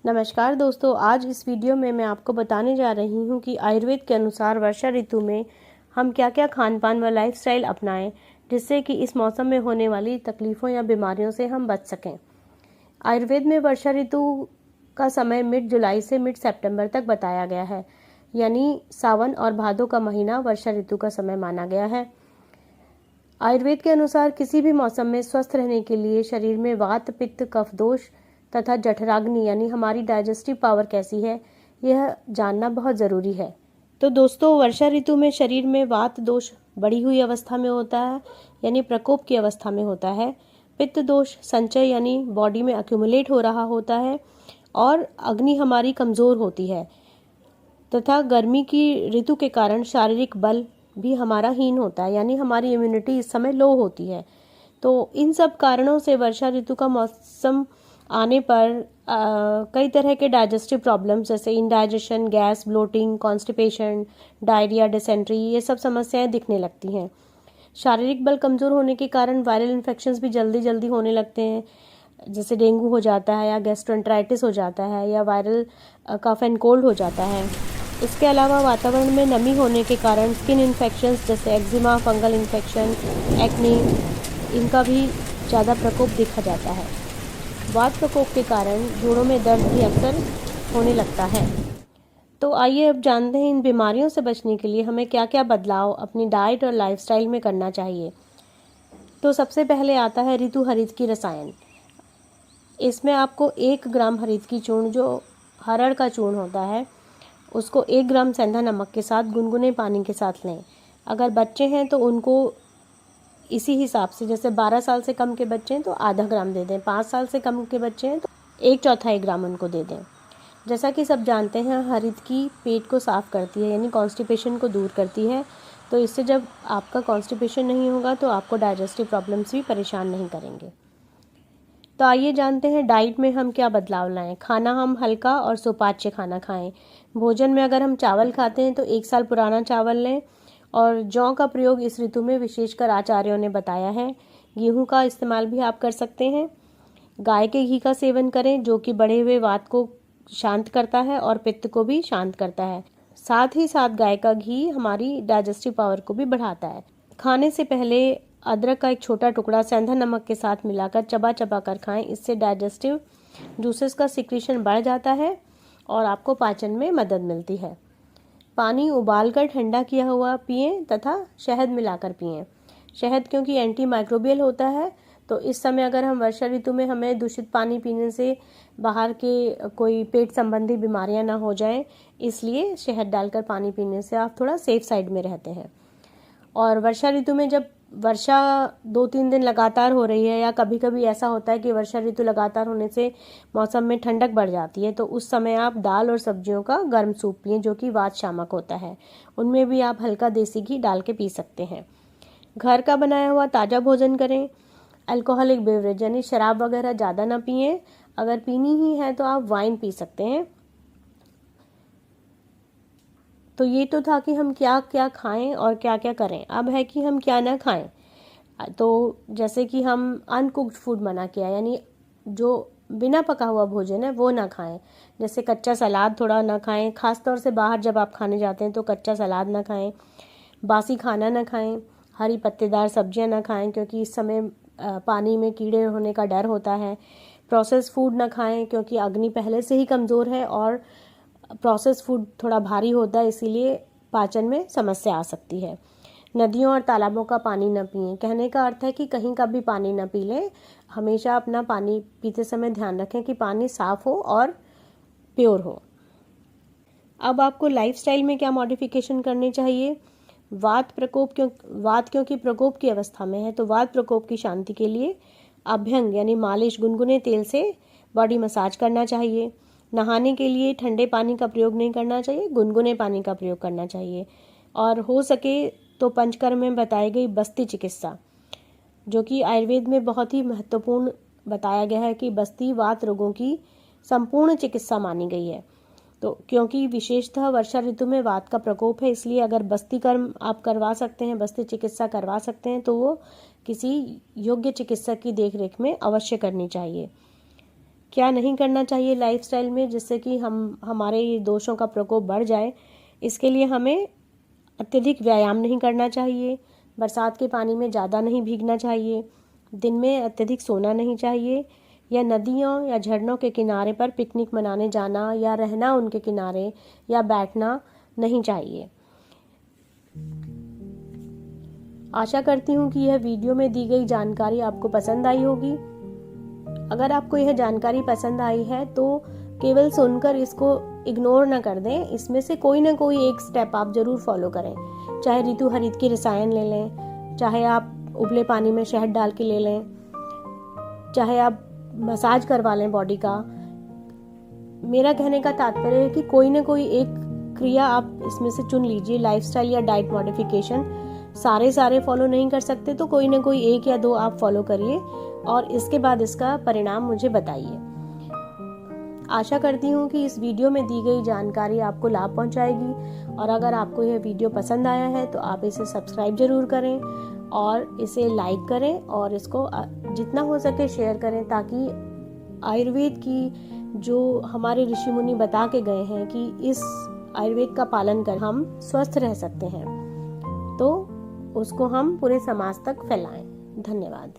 नमस्कार दोस्तों, आज इस वीडियो में मैं आपको बताने जा रही हूँ कि आयुर्वेद के अनुसार वर्षा ऋतु में हम क्या क्या खान पान व लाइफस्टाइल अपनाएं जिससे कि इस मौसम में होने वाली तकलीफ़ों या बीमारियों से हम बच सकें। आयुर्वेद में वर्षा ऋतु का समय मिड जुलाई से मिड सितंबर तक बताया गया है, यानी सावन और भादों का महीना वर्षा ऋतु का समय माना गया है। आयुर्वेद के अनुसार किसी भी मौसम में स्वस्थ रहने के लिए शरीर में वात, पित्त, कफ दोष तथा जठराग्नि यानी हमारी डाइजेस्टिव पावर कैसी है, यह जानना बहुत ज़रूरी है। तो दोस्तों, वर्षा ऋतु में शरीर में वात दोष बढ़ी हुई अवस्था में होता है, यानी प्रकोप की अवस्था में होता है। पित्त दोष संचय यानी बॉडी में अक्यूमुलेट हो रहा होता है और अग्नि हमारी कमज़ोर होती है तथा गर्मी की ऋतु के कारण शारीरिक बल भी हमारा हीन होता है, यानी हमारी इम्यूनिटी इस समय लो होती है। तो इन सब कारणों से वर्षा ऋतु का मौसम आने पर कई तरह के डाइजेस्टिव प्रॉब्लम्स जैसे indigestion, gas, bloating, constipation, diarrhoea, dysentery, ये सब समस्याएं दिखने लगती हैं। शारीरिक बल कमज़ोर होने के कारण वायरल इन्फेक्शंस भी जल्दी जल्दी होने लगते हैं, जैसे डेंगू हो जाता है या गैस्ट्रोएंटराइटिस हो जाता है या वायरल कफ एंड कोल्ड हो जाता है। इसके अलावा वातावरण में नमी होने के कारण स्किन इन्फेक्शंस जैसे एक्जिमा, फंगल इन्फेक्शन, एक्ने, इनका भी ज़्यादा प्रकोप देखा जाता है। वात प्रकोप के कारण जोड़ों में दर्द भी अक्सर होने लगता है। तो आइए अब जानते हैं इन बीमारियों से बचने के लिए हमें क्या क्या बदलाव अपनी डाइट और लाइफस्टाइल में करना चाहिए। तो सबसे पहले आता है ऋतु हरित की रसायन। इसमें आपको 1 ग्राम हरित की चूर्ण, जो हरड़ का चूर्ण होता है, उसको 1 ग्राम सेंधा नमक के साथ गुनगुने पानी के साथ लें। अगर बच्चे हैं तो उनको इसी हिसाब से, जैसे 12 साल से कम के बच्चे हैं तो आधा ग्राम दे दें, 5 साल से कम के बच्चे हैं तो 1/4 ग्राम उनको दे दें। जैसा कि सब जानते हैं, हरित की पेट को साफ़ करती है, यानी कॉन्स्टिपेशन को दूर करती है। तो इससे जब आपका कॉन्स्टिपेशन नहीं होगा तो आपको डाइजेस्टिव प्रॉब्लम्स भी परेशान नहीं करेंगे। तो आइए जानते हैं डाइट में हम क्या बदलाव लाएं। खाना हम हल्का और सुपाच्य खाना खाएं। भोजन में अगर हम चावल खाते हैं तो 1 साल पुराना चावल लें और जौ का प्रयोग इस ऋतु में विशेषकर आचार्यों ने बताया है। गेहूं का इस्तेमाल भी आप कर सकते हैं। गाय के घी का सेवन करें, जो कि बढ़े हुए वात को शांत करता है और पित्त को भी शांत करता है। साथ ही साथ गाय का घी हमारी डाइजेस्टिव पावर को भी बढ़ाता है। खाने से पहले अदरक का एक छोटा टुकड़ा सेंधा नमक के साथ मिलाकर चबा चबा कर खाएं। इससे डाइजेस्टिव जूसेस का सिक्रीशन बढ़ जाता है और आपको पाचन में मदद मिलती है। पानी उबालकर ठंडा किया हुआ पिएं तथा शहद मिलाकर पिएं। शहद क्योंकि एंटी माइक्रोबियल होता है, तो इस समय अगर हम वर्षा ऋतु में हमें दूषित पानी पीने से बाहर के कोई पेट संबंधी बीमारियां ना हो जाएं, इसलिए शहद डालकर पानी पीने से आप थोड़ा सेफ साइड में रहते हैं। और वर्षा ऋतु में जब वर्षा 2-3 दिन लगातार हो रही है या कभी कभी ऐसा होता है कि वर्षा ऋतु लगातार होने से मौसम में ठंडक बढ़ जाती है, तो उस समय आप दाल और सब्जियों का गर्म सूप पिएं, जो कि वात शामक होता है। उनमें भी आप हल्का देसी घी डाल के पी सकते हैं। घर का बनाया हुआ ताज़ा भोजन करें। अल्कोहलिक बेवरेज यानी शराब वगैरह ज़्यादा ना पिएं। अगर पीनी ही है तो आप वाइन पी सकते हैं। तो ये तो था कि हम क्या क्या खाएं और क्या क्या करें। अब है कि हम क्या ना खाएं। तो जैसे कि हम अनकुक्ड फूड मना किया, यानी जो बिना पका हुआ भोजन है वो ना खाएं। जैसे कच्चा सलाद थोड़ा ना खाएं, खासतौर से बाहर जब आप खाने जाते हैं तो कच्चा सलाद ना खाएं। बासी खाना ना खाएं। हरी पत्तेदार सब्जियां ना खाएं, क्योंकि इस समय पानी में कीड़े होने का डर होता है। प्रोसेस फूड ना खाएं, क्योंकि अग्नि पहले से ही कमज़ोर है और प्रोसेस फूड थोड़ा भारी होता है, इसीलिए पाचन में समस्या आ सकती है। नदियों और तालाबों का पानी न पिएं। कहने का अर्थ है कि कहीं का भी पानी न पी लें। हमेशा अपना पानी पीते समय ध्यान रखें कि पानी साफ हो और प्योर हो। अब आपको लाइफस्टाइल में क्या मॉडिफिकेशन करने चाहिए। वात क्योंकि प्रकोप की अवस्था में है, तो वात प्रकोप की शांति के लिए अभ्यंग यानी मालिश, गुनगुने तेल से बॉडी मसाज करना चाहिए। नहाने के लिए ठंडे पानी का प्रयोग नहीं करना चाहिए, गुनगुने पानी का प्रयोग करना चाहिए। और हो सके तो पंचकर्म में बताई गई बस्ती चिकित्सा, जो कि आयुर्वेद में बहुत ही महत्वपूर्ण बताया गया है कि बस्ती वात रोगों की संपूर्ण चिकित्सा मानी गई है। तो क्योंकि विशेषतः वर्षा ऋतु में वात का प्रकोप है, इसलिए अगर बस्ती कर्म आप करवा सकते हैं, बस्ती चिकित्सा करवा सकते हैं, तो वो किसी योग्य चिकित्सक की देखरेख में अवश्य करनी चाहिए। क्या नहीं करना चाहिए लाइफस्टाइल में जिससे कि हमारे ये दोषों का प्रकोप बढ़ जाए। इसके लिए हमें अत्यधिक व्यायाम नहीं करना चाहिए, बरसात के पानी में ज़्यादा नहीं भीगना चाहिए, दिन में अत्यधिक सोना नहीं चाहिए, या नदियों या झरनों के किनारे पर पिकनिक मनाने जाना या रहना उनके किनारे या बैठना नहीं चाहिए। आशा करती हूँ कि यह वीडियो में दी गई जानकारी आपको पसंद आई होगी। अगर आपको यह जानकारी पसंद आई है तो केवल सुनकर इसको इग्नोर न कर दें, इसमें से कोई ना कोई एक स्टेप आप जरूर फॉलो करें। चाहे ऋतु हरित की रसायन ले लें, चाहे आप उबले पानी में शहद डाल के ले लें, चाहे आप मसाज करवा लें बॉडी का। मेरा कहने का तात्पर्य है कि कोई ना कोई एक क्रिया आप इसमें से चुन लीजिए, लाइफस्टाइल या डाइट मॉडिफिकेशन। सारे फॉलो नहीं कर सकते तो कोई ना कोई एक या दो आप फॉलो करिए और इसके बाद इसका परिणाम मुझे बताइए। आशा करती हूँ कि इस वीडियो में दी गई जानकारी आपको लाभ पहुँचाएगी और अगर आपको यह वीडियो पसंद आया है तो आप इसे सब्सक्राइब जरूर करें और इसे लाइक करें और इसको जितना हो सके शेयर करें, ताकि आयुर्वेद की जो हमारे ऋषि मुनि बता के गए हैं कि इस आयुर्वेद का पालन कर हम स्वस्थ रह सकते हैं, तो उसको हम पूरे समाज तक फैलाएं। धन्यवाद।